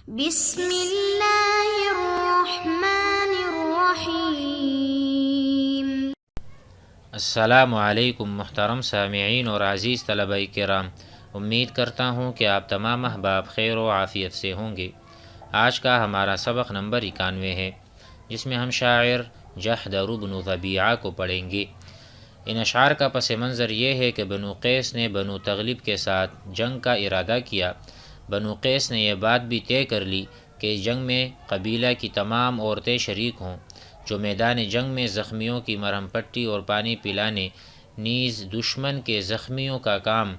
بسم اللہ الرحمن الرحیم۔ السلام علیکم محترم سامعین اور عزیز طلبہ کرام، امید کرتا ہوں کہ آپ تمام احباب خیر و عافیت سے ہوں گے۔ آج کا ہمارا سبق نمبر 91 ہے، جس میں ہم شاعر جحدر بن ضبیعہ کو پڑھیں گے۔ ان اشعار کا پس منظر یہ ہے کہ بنو قیس نے بنو تغلب کے ساتھ جنگ کا ارادہ کیا۔ بنو قیس نے یہ بات بھی طے کر لی کہ اس جنگ میں قبیلہ کی تمام عورتیں شریک ہوں، جو میدان جنگ میں زخمیوں کی مرہم پٹی اور پانی پلانے، نیز دشمن کے زخمیوں کا کام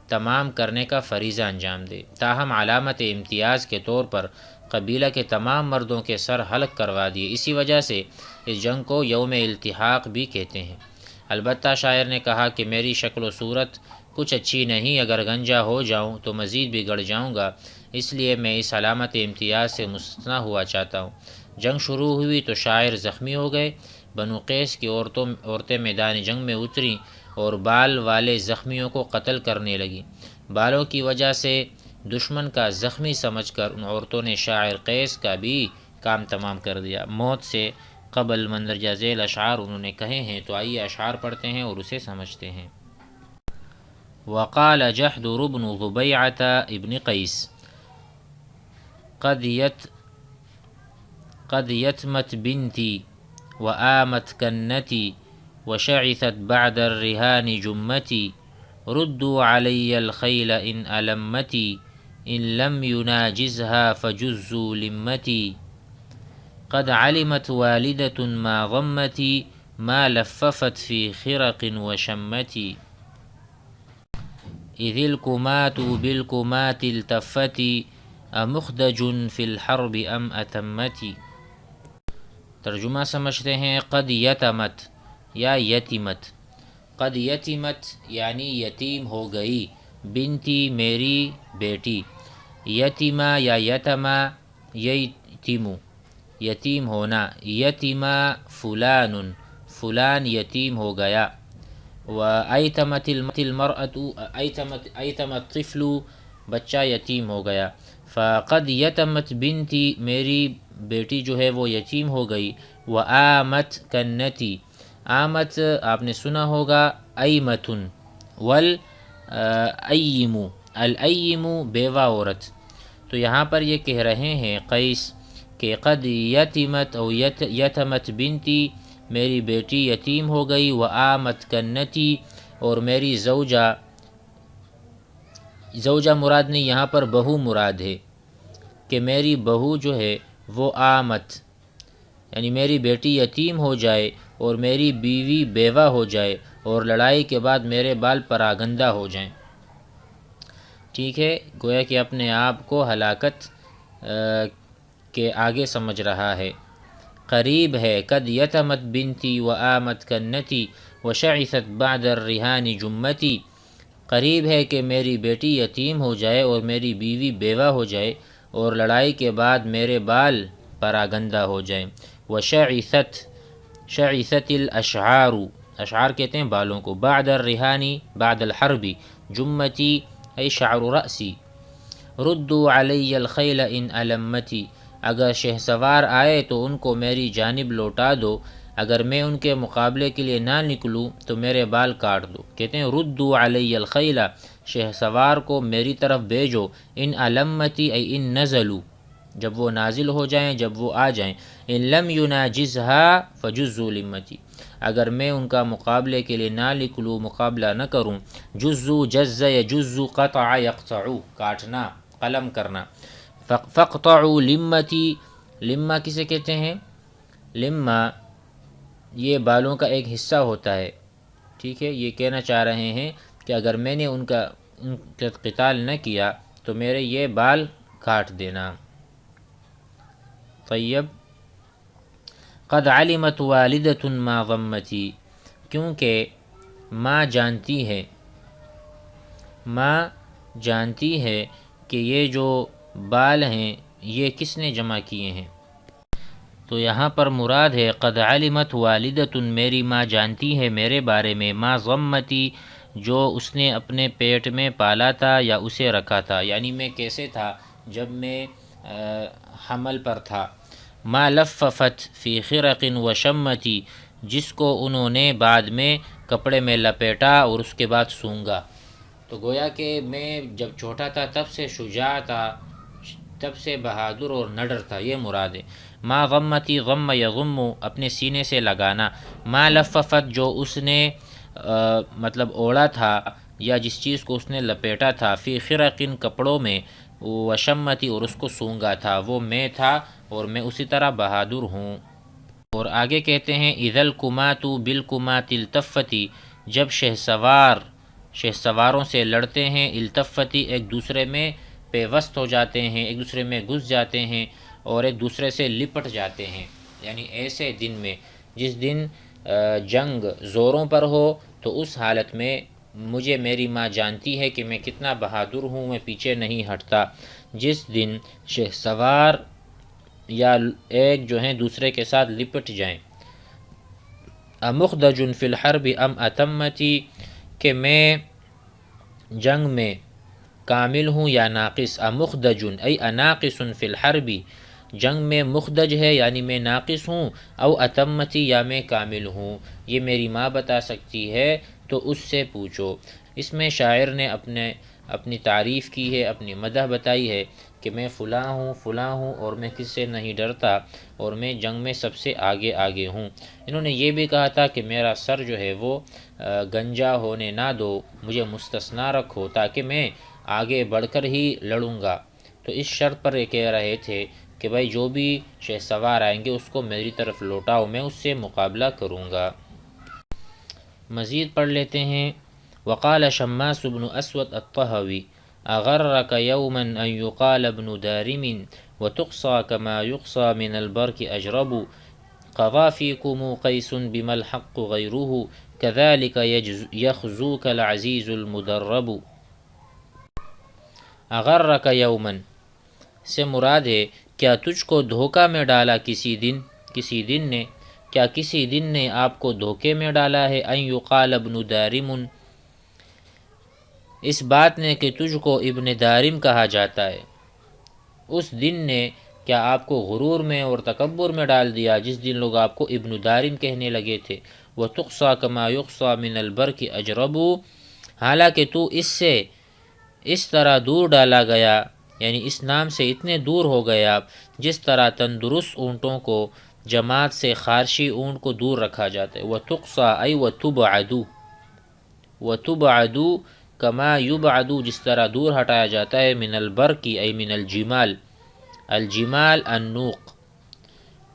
تمام کرنے کا فریضہ انجام دے۔ تاہم علامت امتیاز کے طور پر قبیلہ کے تمام مردوں کے سر حلق کروا دیے۔ اسی وجہ سے اس جنگ کو یوم التحاق بھی کہتے ہیں۔ البتہ شاعر نے کہا کہ میری شکل و صورت کچھ اچھی نہیں، اگر گنجا ہو جاؤں تو مزید بگڑ جاؤں گا، اس لیے میں اس علامت امتیاز سے مستثنیٰ ہوا چاہتا ہوں۔ جنگ شروع ہوئی تو شاعر زخمی ہو گئے۔ بنو قیس کی عورتیں میدان جنگ میں اتریں اور بال والے زخمیوں کو قتل کرنے لگیں۔ بالوں کی وجہ سے دشمن کا زخمی سمجھ کر ان عورتوں نے شاعر قیس کا بھی کام تمام کر دیا۔ موت سے قبل مندرجہ ذیل اشعار انہوں نے کہے ہیں، تو آئیے اشعار پڑھتے ہیں اور اسے سمجھتے ہیں۔ وقال جحدر بن ضبیعة ابن قیس قد یتمت بنتی وآمت کنتی وشعثت بعد الرهان جمتی ردوا علی الخیل ان ألمتی ان لم يناجزها فجزوا لمتی قد علمت والدة ما ضمتی ما لففت في خرق وشمتی اذ الکمات بالکمات التفتی امخدج فی الحرب ام اتمتی۔ ترجمہ سمجھتے ہیں۔ قد یتمت یا یتیمت، قد یتیمت یعنی یتیم ہو گئی، بنتی میری بیٹی، یتیمہ یا یتمہ یتیمو یتیم ہونا، یتیمہ فلان فلان یتیم ہو گیا، وایتمت المرأة ایتم الطفل بچہ یتیم ہو گیا۔ فقد یتمت بنتی میری بیٹی جو ہے وہ یتیم ہو گئی، وآمت کنتی، آمت آپ نے سنا ہوگا ایمتن، والاییم الاییم بیوہ عورت۔ تو یہاں پر یہ کہہ رہے ہیں قیس کہ قد یتمت او یتمت بنتی میری بیٹی یتیم ہو گئی، وآمت کنتی اور میری زوجہ مراد نہیں، یہاں پر بہو مراد ہے کہ میری بہو جو ہے وہ آمت یعنی میری بیٹی یتیم ہو جائے اور میری بیوی بیوہ ہو جائے اور لڑائی کے بعد میرے بال پراگندہ ہو جائیں۔ ٹھیک ہے، گویا کہ اپنے آپ کو ہلاکت کے آگے سمجھ رہا ہے۔ قریب ہے، قد یتمت بنتی وآمت کنتی وشعثت بعد الرهان جمتی، قریب ہے کہ میری بیٹی یتیم ہو جائے اور میری بیوی بیوہ ہو جائے اور لڑائی کے بعد میرے بال پراگندہ ہو جائیں۔ شعثت الاشعار، اشعار کہتے ہیں بالوں کو، بعد الرهان بعد الحرب، جمتی ای شعر رأسی، ردوا علی الخیل ان ألمتی، اگر شہسوار آئے تو ان کو میری جانب لوٹا دو، اگر میں ان کے مقابلے کے لیے نہ نکلوں تو میرے بال کاٹ دو۔ کہتے ہیں ردوا علی الخیل، شہسوار کو میری طرف بھیجو، ان ألمتی ای ان نزلوا، جب وہ نازل ہو جائیں، جب وہ آ جائیں، ان لم يناجزها فجزوا لمتی، اگر میں ان کا مقابلے کے لیے نہ نکلوں، مقابلہ نہ کروں، جزو جز یجز قطع یقطع، کاٹنا، قلم کرنا، فقطعوا لمتی، لمہ کسے کہتے ہیں؟ لمہ یہ بالوں کا ایک حصہ ہوتا ہے۔ ٹھیک ہے، یہ کہنا چاہ رہے ہیں کہ اگر میں نے ان کا قتال نہ کیا تو میرے یہ بال کاٹ دینا۔ طیب، قد علمت والدة ما ضمتی، کیونکہ ماں جانتی ہے کہ یہ جو بال ہیں یہ کس نے جمع کیے ہیں۔ تو یہاں پر مراد ہے قد علمت والدة، میری ماں جانتی ہے میرے بارے میں، ما ضمتی، جو اس نے اپنے پیٹ میں پالا تھا یا اسے رکھا تھا، یعنی میں کیسے تھا جب میں حمل پر تھا۔ ما لففت فی خرق و شمتی، جس کو انہوں نے بعد میں کپڑے میں لپیٹا اور اس کے بعد سونگا۔ تو گویا کہ میں جب چھوٹا تھا تب سے شجاع تھا، تب سے بہادر اور نڈر تھا، یہ مراد ہے۔ ما غمتی، غم یغم اپنے سینے سے لگانا، ما لففت جو اس نے مطلب اوڑا تھا یا جس چیز کو اس نے لپیٹا تھا، فی خرقن کپڑوں میں، وشمتی اور اس کو سونگا تھا، وہ میں تھا اور میں اسی طرح بہادر ہوں۔ اور آگے کہتے ہیں اذا الکمات بالکمات التفتی، جب شہسواروں سے لڑتے ہیں، التفتی ایک دوسرے میں پیوست ہو جاتے ہیں، ایک دوسرے میں گھس جاتے ہیں اور ایک دوسرے سے لپٹ جاتے ہیں، یعنی ایسے دن میں جس دن جنگ زوروں پر ہو، تو اس حالت میں مجھے میری ماں جانتی ہے کہ میں کتنا بہادر ہوں، میں پیچھے نہیں ہٹتا۔ جس دن شہسوار یا ایک جو ہیں دوسرے کے ساتھ لپٹ جائیں۔ امخدج فی الحرب ام اتمتی، کہ میں جنگ میں کامل ہوں یا ناقص۔ امخدج ای اناقص فی الحرب، جنگ میں مخدج ہے یعنی میں ناقص ہوں، او اتمتی یا میں کامل ہوں، یہ میری ماں بتا سکتی ہے، تو اس سے پوچھو۔ اس میں شاعر نے اپنی تعریف کی ہے، اپنی مدح بتائی ہے کہ میں فلاں ہوں اور میں کس سے نہیں ڈرتا اور میں جنگ میں سب سے آگے ہوں۔ انہوں نے یہ بھی کہا تھا کہ میرا سر جو ہے وہ گنجا ہونے نہ دو، مجھے مستثنا رکھو تاکہ میں آگے بڑھ کر ہی لڑوں گا۔ تو اس شرط پر یہ کہہ رہے تھے کہ بھائی جو بھی شہسوار آئیں گے اس کو میری طرف لوٹاؤ، میں اس سے مقابلہ کروں گا۔ مزید پڑھ لیتے ہیں۔ وقال شماس بن اسود الطہوی اغرک یوما ان یقال ابن دارم وتقصى كما يقصى من البرق اجرب قضى فيكم قيس بما الحق غيره كذلك يخزوك العزيز المدرب۔ اغرک یوما سے مراد ہے کیا تجھ کو دھوکہ میں ڈالا کسی دن نے، کیا کسی دن نے آپ کو دھوکے میں ڈالا ہے، ان یقال ابن دارم، اس بات نے کہ تجھ کو ابن دارم کہا جاتا ہے، اس دن نے کیا آپ کو غرور میں اور تکبر میں ڈال دیا جس دن لوگ آپ کو ابن دارم کہنے لگے تھے۔ وَتُقْصَى كَمَا يُقْصَى مِنَ الْبَرْقِ أَجْرَبُ، حالانکہ تو اس سے اس طرح دور ڈالا گیا، یعنی اس نام سے اتنے دور ہو گیا جس طرح تندرست اونٹوں کو جماعت سے خارشی اونٹ کو دور رکھا جاتا ہے۔ وَتُقْصَى أي وَتُبْعَدُ كَمَا يُبْعَدُ، جس طرح دور ہٹایا جاتا ہے، من البرق أي من الجمال، الجمال النوق،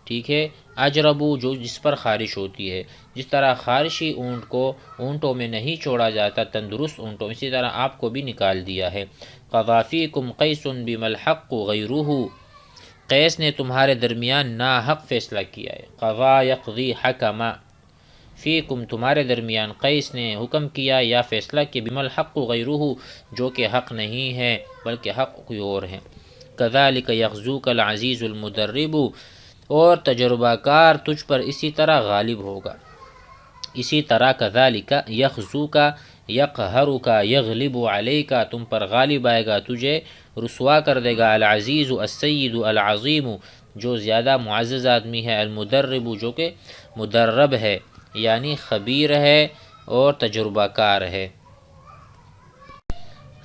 ٹھیک ہے، اجربو جو جس پر خارش ہوتی ہے، جس طرح خارشی اونٹ کو اونٹوں میں نہیں چھوڑا جاتا، تندرست اونٹوں، اسی طرح آپ کو بھی نکال دیا ہے۔ قضى فيكم قيس بما الحق غيره، قیس نے تمہارے درمیان ناحق فیصلہ کیا ہے۔ قضا یقضی حکما، فیکم تمہارے درمیان، قیس نے حکم کیا یا فیصلہ کیا، بما الحق غیرہ جو کہ حق نہیں ہے بلکہ حق کوئی اور ہے۔ کذالک یغزوک العزیز المدرب، اور تجربہ کار تجھ پر اسی طرح غالب ہوگا، اسی طرح کذالک یغزوک یقہرک یغلب علیک، تم پر غالب آئے گا، تجھے رسوا کر دے گا، العزیز السید العظیم جو زیادہ معزز آدمی ہے، المدرب جو کہ مدرب ہے یعنی خبیر ہے اور تجربہ کار ہے۔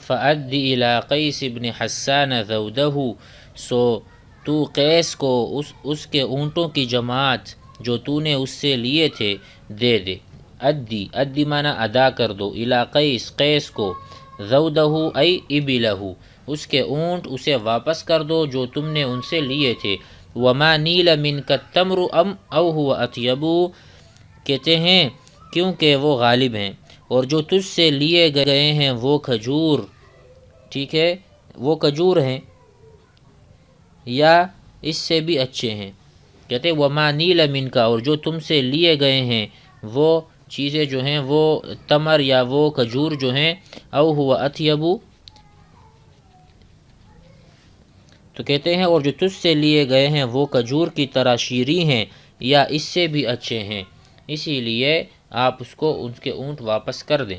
فَأَدِّ إِلَىٰ قَيْسِ بْنِ حَسَّانَ ذَوْدَهُ، سو تو قیس کو اس کے اونٹوں کی جماعت جو تو نے اس سے لیے تھے دے دے۔ ادی معنی ادا کر دو، الی قیس کو، ذودہ ای ابلہ اس کے اونٹ اسے واپس کر دو جو تم نے ان سے لیے تھے۔ وما نیل منک التمر او هو اطیب، کہتے ہیں کیونکہ وہ غالب ہیں، اور جو تجھ سے لیے گئے ہیں وہ کھجور، ٹھیک ہے، وہ کھجور ہیں یا اس سے بھی اچھے ہیں۔ کہتے ہیں وما نیل منک، اور جو تم سے لیے گئے ہیں وہ چیزیں جو ہیں وہ تمر یا وہ کھجور جو ہیں، او هو اطیب، تو کہتے ہیں اور جو تجھ سے لیے گئے ہیں وہ کھجور کی طرح شیریں ہیں یا اس سے بھی اچھے ہیں، اسی لیے آپ اس کو ان کے اونٹ واپس کر دیں۔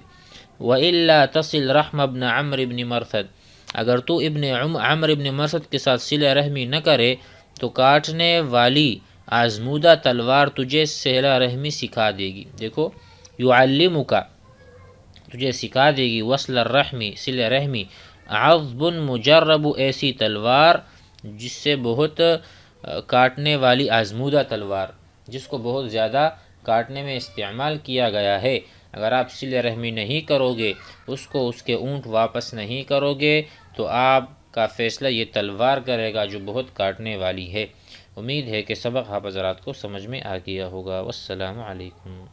وَإِلَّا تَصِلْ رَحْمَ بْنَ عَمْرِ بْنِ مَرْثَدٍ، اگر تو عمر ابن مرثد کے ساتھ صلہ رحمی نہ کرے تو کاٹنے والی آزمودہ تلوار تجھے صلہ رحمی سکھا دے گی۔ دیکھو، یعلمک، تجھے سکھا دے گی، وصل الرحمی، صلہ رحمی، عضب مجرب، ایسی تلوار جس سے بہت کاٹنے والی آزمودہ تلوار، جس کو بہت زیادہ کاٹنے میں استعمال کیا گیا ہے۔ اگر آپ صلہ رحمی نہیں کرو گے، اس کے اونٹ واپس نہیں کرو گے، تو آپ کا فیصلہ یہ تلوار کرے گا جو بہت کاٹنے والی ہے۔ امید ہے کہ سبق آپ حضرات کو سمجھ میں آ گیا ہوگا۔ والسلام علیکم۔